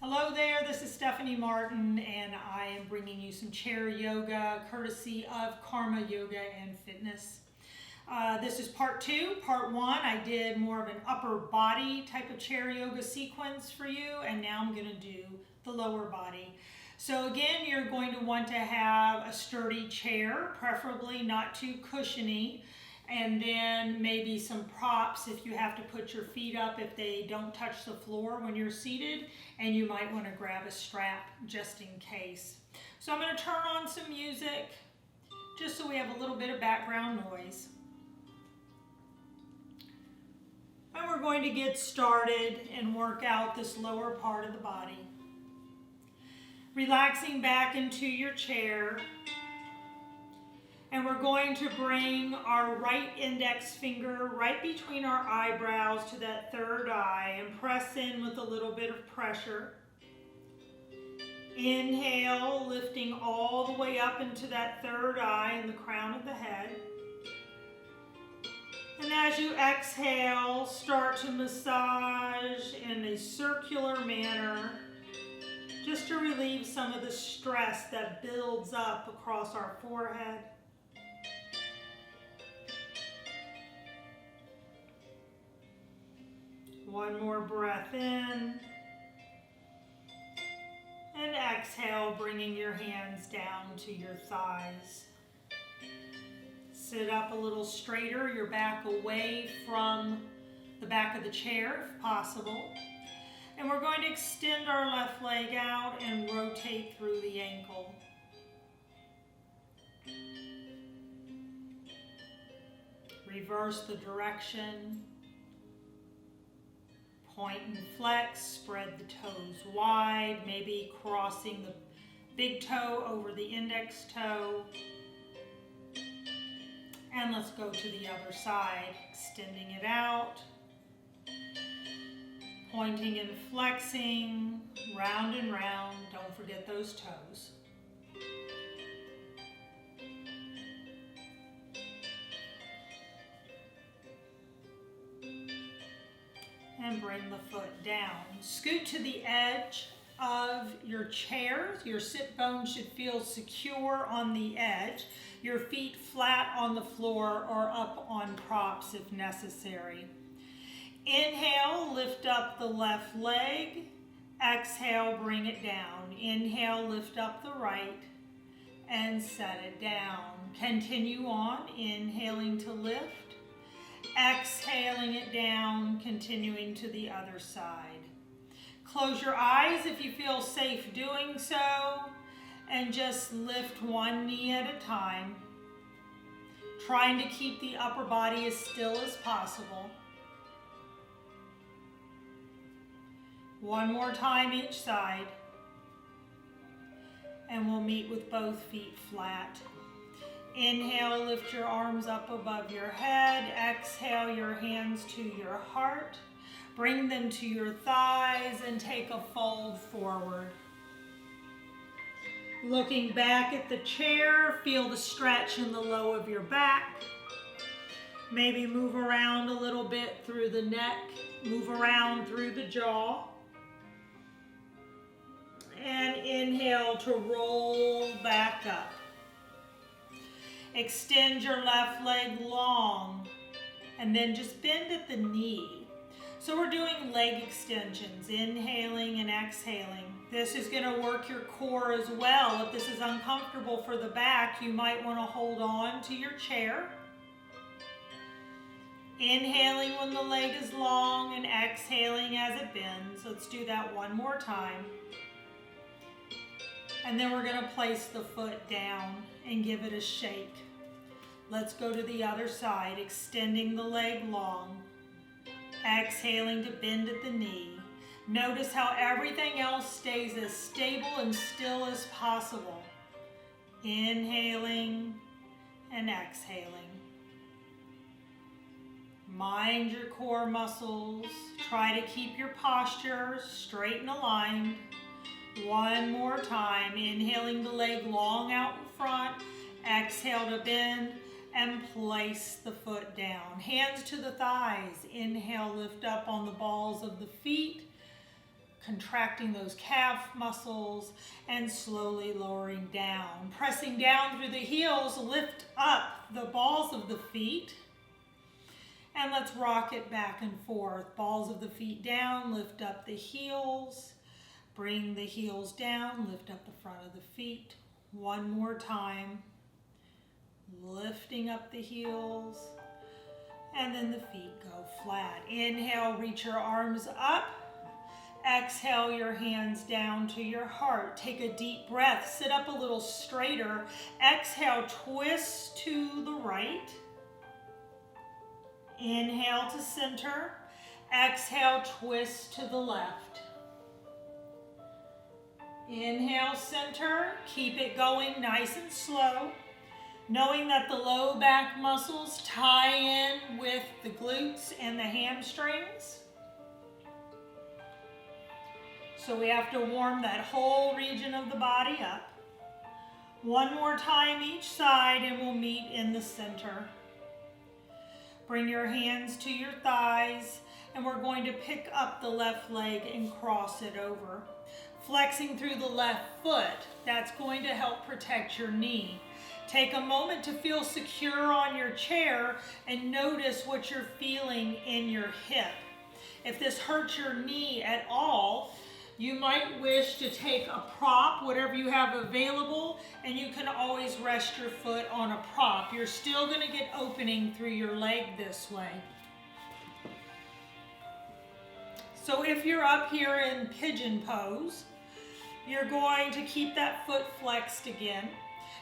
Hello there, this is Stephanie Martin, and I am bringing you some chair yoga courtesy of Karma Yoga and Fitness. This is part two. Part one, I did more of an upper body type of chair yoga sequence for you, and now I'm going to do the lower body. So again, you're going to want to have a sturdy chair, preferably not too cushiony, and then maybe some props if you have to put your feet up if they don't touch the floor when you're seated, and you might want to grab a strap just in case. So I'm going to turn on some music just so we have a little bit of background noise. And we're going to get started and work out this lower part of the body. Relaxing back into your chair. And we're going to bring our right index finger right between our eyebrows to that third eye and press in with a little bit of pressure. Inhale, lifting all the way up into that third eye and the crown of the head. And as you exhale, start to massage in a circular manner just to relieve some of the stress that builds up across our forehead. One more breath in, and exhale, bringing your hands down to your thighs. Sit up a little straighter, your back away from the back of the chair if possible. And we're going to extend our left leg out and rotate through the ankle. Reverse the direction. Point and flex, spread the toes wide, maybe crossing the big toe over the index toe. And let's go to the other side, extending it out. Pointing and flexing, round and round, don't forget those toes. And bring the foot down. Scoot to the edge of your chair. Your sit bone should feel secure on the edge. Your feet flat on the floor or up on props if necessary. Inhale, lift up the left leg. Exhale, bring it down. Inhale, lift up the right and set it down. Continue on, inhaling to lift. Exhaling it down, continuing to the other side. Close your eyes if you feel safe doing so, and just lift one knee at a time, trying to keep the upper body as still as possible. One more time each side, and we'll meet with both feet flat. Inhale, lift your arms up above your head. Exhale, your hands to your heart. Bring them to your thighs and take a fold forward. Looking back at the chair, feel the stretch in the low of your back. Maybe move around a little bit through the neck. Move around through the jaw. And inhale to roll back up. Extend your left leg long and then just bend at the knee. So we're doing leg extensions, inhaling and exhaling. This is going to work your core as well. If this is uncomfortable for the back, you might want to hold on to your chair. Inhaling when the leg is long and exhaling as it bends. Let's do that one more time. And then we're going to place the foot down and give it a shake. Let's go to the other side, extending the leg long. Exhaling to bend at the knee. Notice how everything else stays as stable and still as possible. Inhaling and exhaling. Mind your core muscles. Try to keep your posture straight and aligned. One more time, inhaling the leg long out in front, exhale to bend and place the foot down. Hands to the thighs, inhale, lift up on the balls of the feet. contracting those calf muscles and slowly lowering down. Pressing down through the heels, lift up the balls of the feet. And let's rock it back and forth. Balls of the feet down, lift up the heels. Bring the heels down, lift up the front of the feet. One more time. Lifting up the heels. And then the feet go flat. Inhale, reach your arms up. Exhale your hands down to your heart. Take a deep breath. Sit up a little straighter. Exhale, twist to the right. Inhale to center. Exhale, twist to the left. Inhale, center. Keep it going nice and slow. Knowing that the low back muscles tie in with the glutes and the hamstrings. So we have to warm that whole region of the body up. One more time each side and we'll meet in the center. Bring your hands to your thighs and we're going to pick up the left leg and cross it over. Flexing through the left foot, that's going to help protect your knee. Take a moment to feel secure on your chair and notice what you're feeling in your hip. If this hurts your knee at all, you might wish to take a prop, whatever you have available, and you can always rest your foot on a prop. You're still going to get opening through your leg this way. So if you're up here in pigeon pose, you're going to keep that foot flexed again.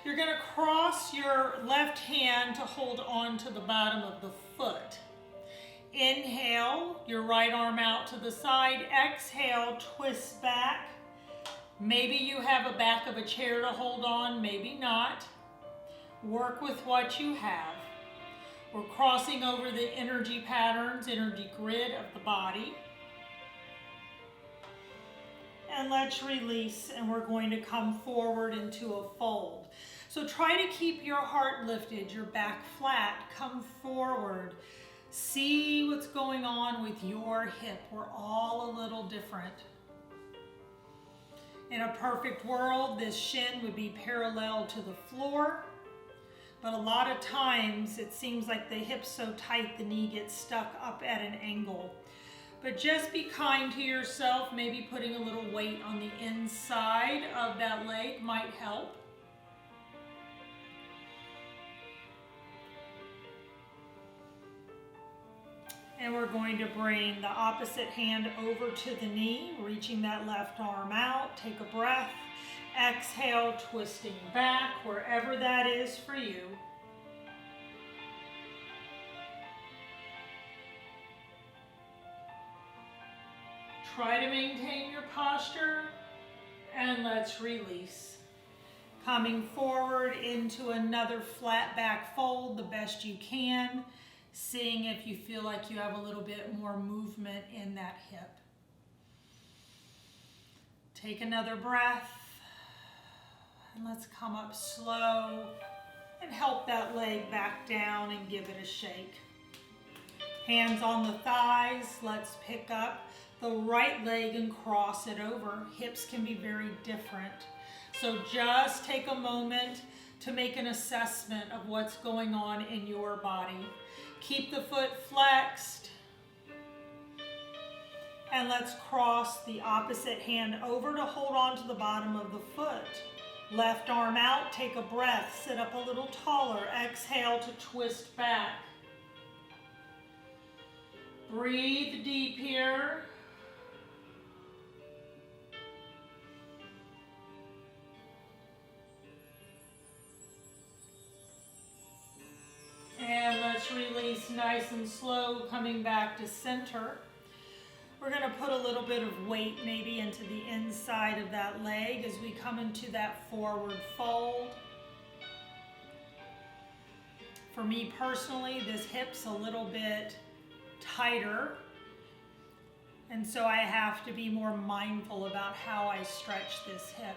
You're going to cross your left hand to hold on to the bottom of the foot. Inhale, your right arm out to the side. Exhale, twist back. Maybe you have a back of a chair to hold on, maybe not. Work with what you have. We're crossing over the energy patterns, energy grid of the body. And let's release, and we're going to come forward into a fold. So try to keep your heart lifted, your back flat, come forward. See what's going on with your hip. We're all a little different. In a perfect world, this shin would be parallel to the floor. But a lot of times, it seems like the hip's so tight, the knee gets stuck up at an angle. But just be kind to yourself. Maybe putting a little weight on the inside of that leg might help. And we're going to bring the opposite hand over to the knee, reaching that left arm out. Take a breath. Exhale, twisting back, wherever that is for you. Try to maintain your posture, and let's release. Coming forward into another flat back fold the best you can. Seeing if you feel like you have a little bit more movement in that hip. Take another breath. And let's come up slow and help that leg back down and give it a shake. Hands on the thighs. Let's pick up the right leg and cross it over. Hips can be very different. So just take a moment to make an assessment of what's going on in your body. Keep the foot flexed. And let's cross the opposite hand over to hold on to the bottom of the foot. Left arm out, take a breath, sit up a little taller. Exhale to twist back. Breathe deep here. And let's release nice and slow, coming back to center. We're going to put a little bit of weight maybe into the inside of that leg as we come into that forward fold. For me personally, this hip's a little bit tighter, and so I have to be more mindful about how I stretch this hip.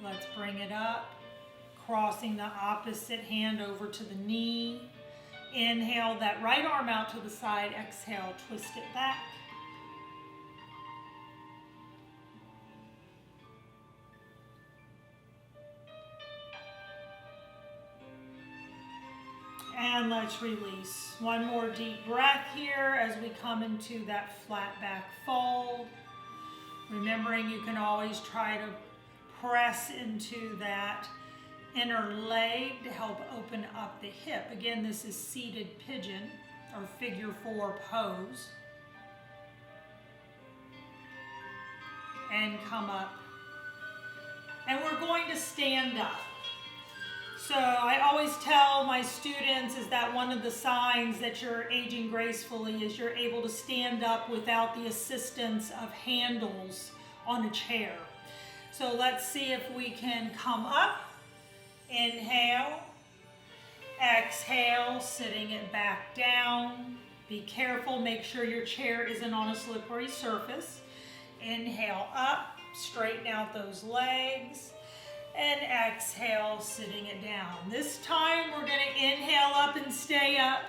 Let's bring it up, crossing the opposite hand over to the knee. Inhale that right arm out to the side. Exhale, twist it back. And let's release. One more deep breath here as we come into that flat back fold. Remembering you can always try to press into that inner leg to help open up the hip. Again, this is seated pigeon or figure 4 pose. And come up. And we're going to stand up. So I always tell my students is that one of the signs that you're aging gracefully is you're able to stand up without the assistance of handles on a chair. So let's see if we can come up. Inhale. Exhale, sitting it back down. Be careful, make sure your chair isn't on a slippery surface. Inhale up, straighten out those legs. And exhale, sitting it down. This time we're going to inhale up and stay up.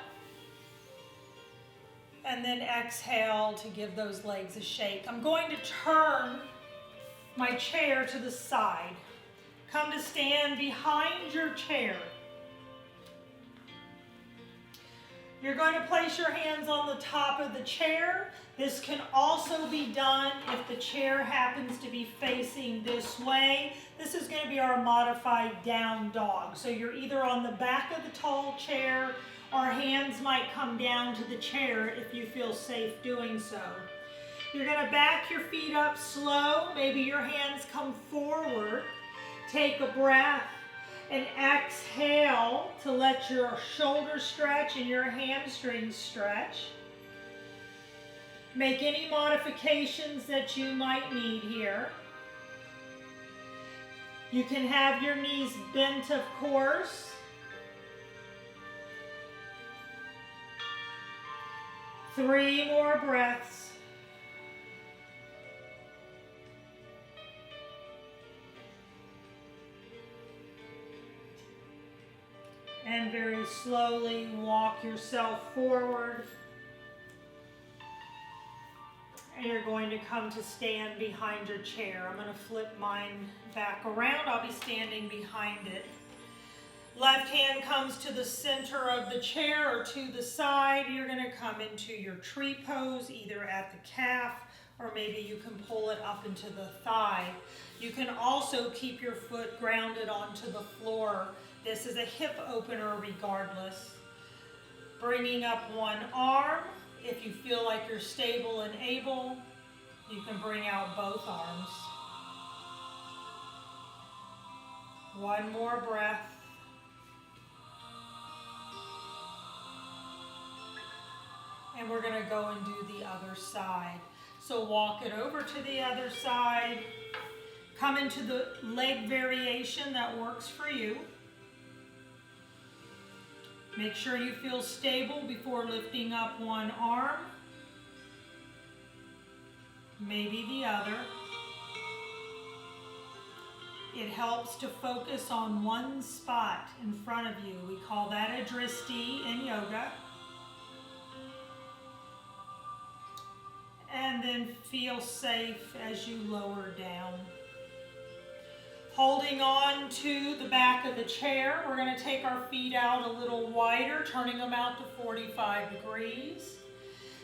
And then exhale to give those legs a shake. I'm going to turn my chair to the side. Come to stand behind your chair. You're going to place your hands on the top of the chair. This can also be done if the chair happens to be facing this way. This is going to be our modified down dog. So you're either on the back of the tall chair or hands might come down to the chair if you feel safe doing so. You're going to back your feet up slow. Maybe your hands come forward. Take a breath. And exhale to let your shoulders stretch and your hamstrings stretch. Make any modifications that you might need here. You can have your knees bent, of course. Three more breaths. And very slowly walk yourself forward. And you're going to come to stand behind your chair. I'm going to flip mine back around. I'll be standing behind it. Left hand comes to the center of the chair or to the side. You're going to come into your tree pose, either at the calf or maybe you can pull it up into the thigh. You can also keep your foot grounded onto the floor. This is a hip opener regardless. Bringing up one arm. If you feel like you're stable and able, you can bring out both arms. One more breath. And we're going to go and do the other side. So walk it over to the other side. Come into the leg variation that works for you. Make sure you feel stable before lifting up one arm, maybe the other. It helps to focus on one spot in front of you. We call that a drishti in yoga. And then feel safe as you lower down. Holding on to the back of the chair, we're going to take our feet out a little wider, turning them out to 45 degrees.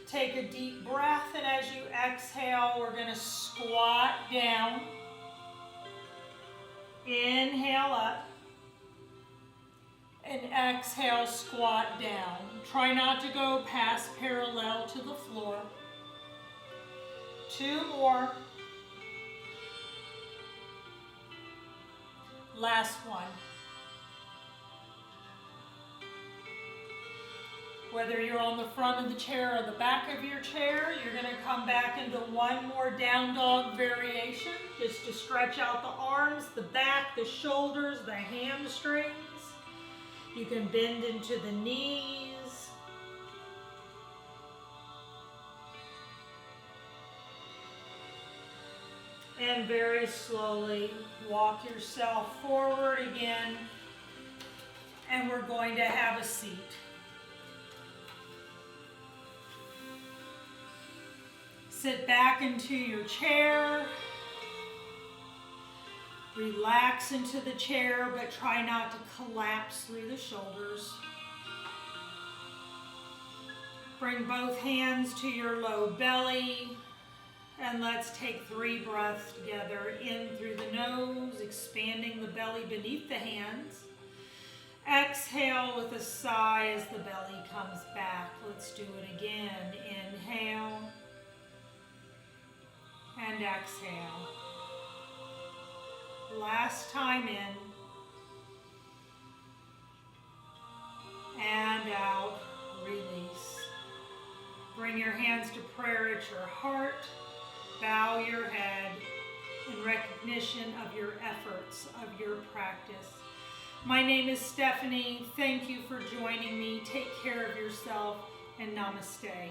Take a deep breath, and as you exhale, we're going to squat down. Inhale up. And exhale, squat down. Try not to go past parallel to the floor. Two more. Last one. Whether you're on the front of the chair or the back of your chair, you're going to come back into one more down dog variation, just to stretch out the arms, the back, the shoulders, the hamstrings. You can bend into the knees. And very slowly walk yourself forward again. And we're going to have a seat. Sit back into your chair. Relax into the chair, but try not to collapse through the shoulders. Bring both hands to your low belly, and let's take 3 breaths together. In through the nose, expanding the belly beneath the hands. Exhale with a sigh as the belly comes back. Let's do it again. Inhale and exhale. Last time in and out. Release. Bring your hands to prayer at your heart. Bow your head in recognition of your efforts, of your practice. My name is Stephanie. Thank you for joining me. Take care of yourself, and namaste.